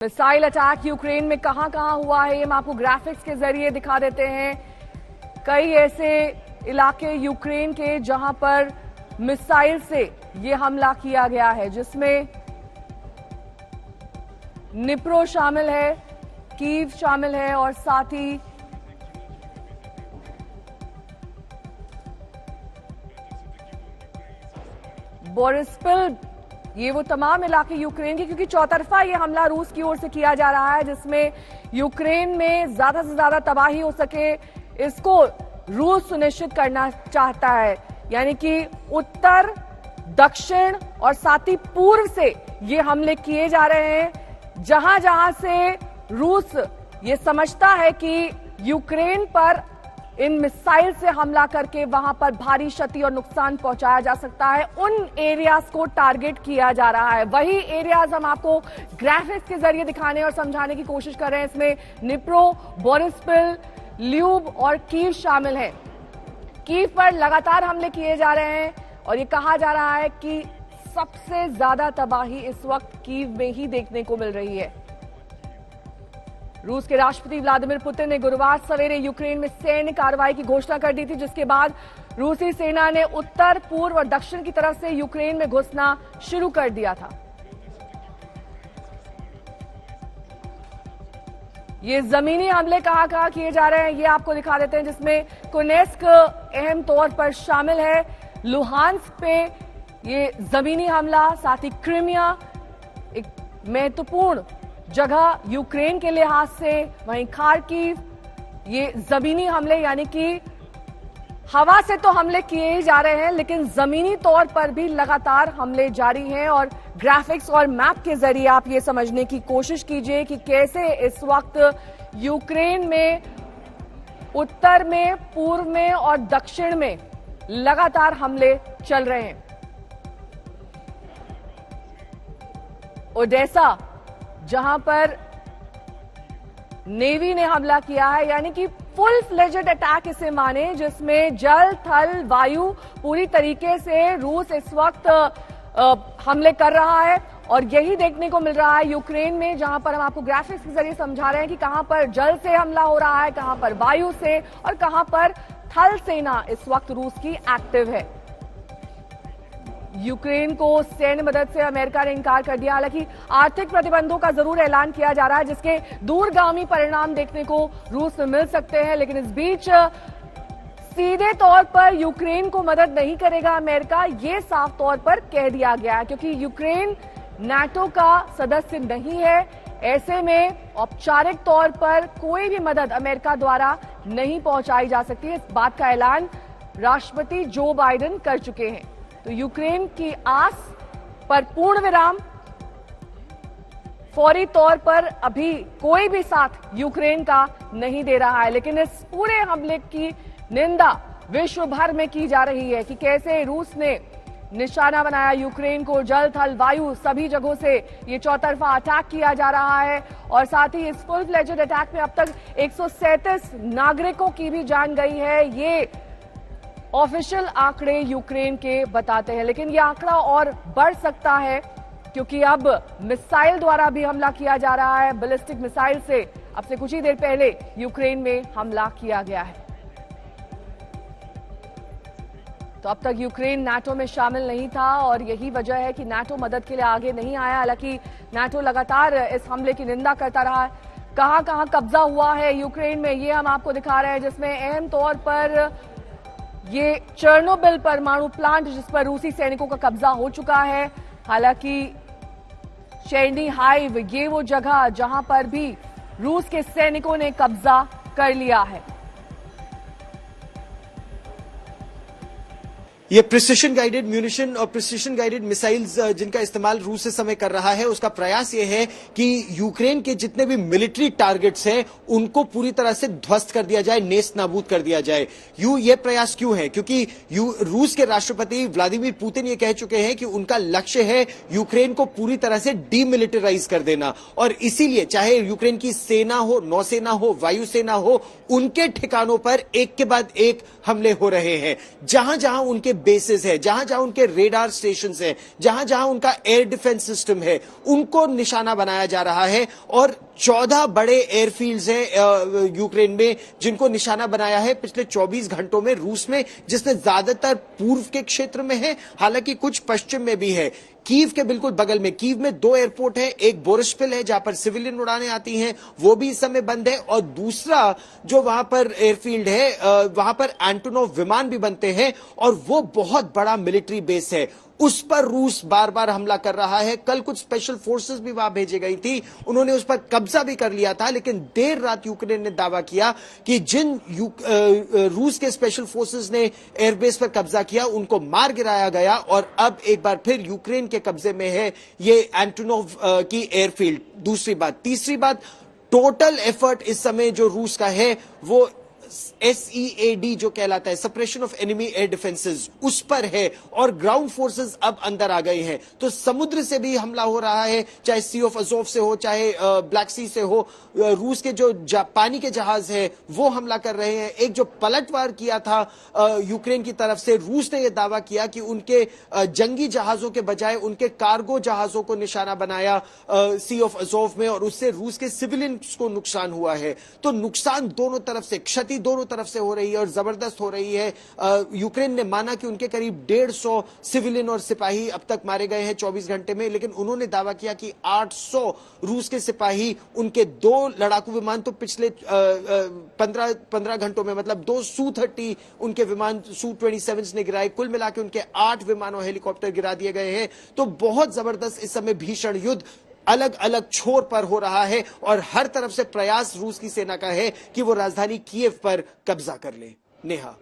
Missile attack Ukraine में कहां कहां हुआ है, ये हम आपको ग्राफिक्स के जरिए दिखा देते हैं। कई ऐसे इलाके यूक्रेन के जहां पर मिसाइल से ये हमला किया गया है, जिसमें निप्रो शामिल है, कीव शामिल है और साथ ही बोरिस्पिल। ये वो तमाम इलाके यूक्रेन के, क्योंकि चौतरफा ये हमला रूस की ओर से किया जा रहा है, जिसमें यूक्रेन में ज्यादा से ज्यादा तबाही हो सके, इसको रूस सुनिश्चित करना चाहता है। यानी कि उत्तर, दक्षिण और साथ ही पूर्व से ये हमले किए जा रहे हैं। जहां जहां से रूस ये समझता है कि यूक्रेन पर इन मिसाइल से हमला करके वहां पर भारी क्षति और नुकसान पहुंचाया जा सकता है, उन एरियाज को टारगेट किया जा रहा है। वही एरियाज हम आपको ग्राफिक्स के जरिए दिखाने और समझाने की कोशिश कर रहे हैं। इसमें निप्रो, बोरिस्पिल, ल्यूब और कीव शामिल है। कीव पर लगातार हमले किए जा रहे हैं और ये कहा जा रहा है कि सबसे ज्यादा तबाही इस वक्त कीव में ही देखने को मिल रही है। रूस के राष्ट्रपति व्लादिमीर पुतिन ने गुरुवार सवेरे यूक्रेन में सैन्य कार्रवाई की घोषणा कर दी थी, जिसके बाद रूसी सेना ने उत्तर, पूर्व और दक्षिण की तरफ से यूक्रेन में घुसना शुरू कर दिया था। ये जमीनी हमले कहां कहां किए जा रहे हैं, ये आपको दिखा देते हैं, जिसमें कुनेस्क अहम तौर पर शामिल है। लुहांस्क पे ये जमीनी हमला, साथ ही क्रीमिया एक महत्वपूर्ण जगह यूक्रेन के लिहाज से, वहीं खार्किव, ये जमीनी हमले, यानी कि हवा से तो हमले किए ही जा रहे हैं, लेकिन जमीनी तौर पर भी लगातार हमले जारी हैं। और ग्राफिक्स और मैप के जरिए आप ये समझने की कोशिश कीजिए कि कैसे इस वक्त यूक्रेन में उत्तर में, पूर्व में और दक्षिण में लगातार हमले चल रहे हैं। ओडेसा, जहां पर नेवी ने हमला किया है, यानी कि फुल फ्लेजेड अटैक इसे माने, जिसमें जल, थल, वायु पूरी तरीके से रूस इस वक्त हमले कर रहा है। और यही देखने को मिल रहा है यूक्रेन में, जहां पर हम आपको ग्राफिक्स के जरिए समझा रहे हैं कि कहां पर जल से हमला हो रहा है, कहां पर वायु से और कहां पर थल सेना इस वक्त रूस की एक्टिव है। यूक्रेन को सैन्य मदद से अमेरिका ने इनकार कर दिया। हालांकि आर्थिक प्रतिबंधों का जरूर ऐलान किया जा रहा है, जिसके दूरगामी परिणाम देखने को रूस में मिल सकते हैं, लेकिन इस बीच सीधे तौर पर यूक्रेन को मदद नहीं करेगा अमेरिका, ये साफ तौर पर कह दिया गया है, क्योंकि यूक्रेन नाटो का सदस्य नहीं है। ऐसे में औपचारिक तौर पर कोई भी मदद अमेरिका द्वारा नहीं पहुंचाई जा सकती। इस बात का ऐलान राष्ट्रपति जो बाइडेन कर चुके हैं। तो यूक्रेन की आस पर पूर्ण विराम, फौरी तौर पर अभी कोई भी साथ यूक्रेन का नहीं दे रहा है, लेकिन इस पूरे हमले की निंदा विश्व भर में की जा रही है कि कैसे रूस ने निशाना बनाया यूक्रेन को। जल, थल, वायु सभी जगहों से ये चौतरफा अटैक किया जा रहा है। और साथ ही इस फुल फ्लेजेड अटैक में अब तक 137 नागरिकों की भी जान गई है। ये ऑफिशियल आंकड़े यूक्रेन के बताते हैं, लेकिन यह आंकड़ा और बढ़ सकता है, क्योंकि अब मिसाइल द्वारा भी हमला किया जा रहा है। बैलिस्टिक मिसाइल से अब से कुछ ही देर पहले यूक्रेन में हमला किया गया है। तो अब तक यूक्रेन नाटो में शामिल नहीं था और यही वजह है कि नाटो मदद के लिए आगे नहीं आया। हालांकि नाटो लगातार इस हमले की निंदा करता रहा है। कहां कहां कब्जा हुआ है यूक्रेन में, ये हम आपको दिखा रहे हैं, जिसमें अहम तौर पर ये चेर्नोबिल परमाणु प्लांट, जिस पर रूसी सैनिकों का कब्जा हो चुका है। हालांकि चेर्निहाइव, ये वो जगह जहां पर भी रूस के सैनिकों ने कब्जा कर लिया है। ये प्रिसिशन गाइडेड म्यूनिशन और प्रिसिशन गाइडेड मिसाइल्स जिनका इस्तेमाल रूस इस समय कर रहा है, उसका प्रयास ये है कि यूक्रेन के जितने भी मिलिट्री टारगेट्स हैं उनको पूरी तरह से ध्वस्त कर दिया जाए, नेस्त नाबूद कर दिया जाए। ये प्रयास क्यों है? क्योंकि रूस के राष्ट्रपति व्लादिमीर पुतिन ये कह चुके हैं कि उनका लक्ष्य है यूक्रेन को पूरी तरह से डीमिलिटराइज कर देना। और इसीलिए चाहे यूक्रेन की सेना हो, नौसेना हो, वायुसेना हो, उनके ठिकानों पर एक के बाद एक हमले हो रहे हैं। जहां जहां उनके बेसेस है, जहां जहां उनके रेडार स्टेशन है, जहां जहां उनका एयर डिफेंस सिस्टम है, उनको निशाना बनाया जा रहा है। और 14 बड़े एयरफील्ड्स हैं यूक्रेन में जिनको निशाना बनाया है पिछले 24 घंटों में रूस में, जिसमें ज्यादातर पूर्व के क्षेत्र में है, हालांकि कुछ पश्चिम में भी है। कीव के बिल्कुल बगल में, कीव में 2 एयरपोर्ट है, एक बोरिस्पिल है जहां पर सिविलियन उड़ानें आती हैं, वो भी इस समय बंद है, और दूसरा जो वहां पर एयरफील्ड है वहां पर एंटोनोव विमान भी बनते हैं, और वो बहुत बड़ा मिलिट्री बेस है। उस पर रूस बार बार हमला कर रहा है। कल कुछ स्पेशल फोर्सेस भी वहां भेजी गई थी, उन्होंने उस पर कब्जा भी कर लिया था, लेकिन देर रात यूक्रेन ने दावा किया कि जिन रूस के स्पेशल फोर्सेस ने एयरबेस पर कब्जा किया उनको मार गिराया गया, और अब एक बार फिर यूक्रेन के कब्जे में है ये एंटोनोव की एयरफील्ड। दूसरी बात, तीसरी बात, टोटल एफर्ट इस समय जो रूस का है वो SEAD जो कहलाता है, suppression of enemy air defences, उस पर है, और ग्राउंड फोर्सेस अब अंदर आ गए हैं। तो समुद्र से भी हमला हो रहा है, चाहे सी ऑफ अजोव से हो, चाहे ब्लैक सी से हो। रूस के जो पानी के जहाज है वो हमला कर रहे हैं। एक जो पलटवार किया था यूक्रेन की तरफ से, रूस ने यह दावा किया कि उनके जंगी जहाजों के बजाय उनके कार्गो जहाजों को निशाना बनाया सी ऑफ अजोव में, और उससे रूस के सिविलियंस को नुकसान हुआ है। तो नुकसान दोनों तरफ से, क्षति दोनों तरफ से हो रही है और जबरदस्त हो रही है। यूक्रेन ने माना कि उनके करीब 150 सिविलियन और सिपाही अब तक मारे गए हैं 24 घंटे में, लेकिन उन्होंने दावा किया कि 800 रूस के सिपाही, उनके 2 लड़ाकू विमान तो पिछले 15 घंटों में, मतलब 2 Su-30 उनके विमान Su-27 ने गिराए, कुल मिला के उनके 8 विमान और हेलीकॉप्टर गिरा दिए गए हैं। तो बहुत जबरदस्त इस समय भीषण युद्ध अलग अलग छोर पर हो रहा है, और हर तरफ से प्रयास रूस की सेना का है कि वो राजधानी कीव पर कब्जा कर ले। नेहा।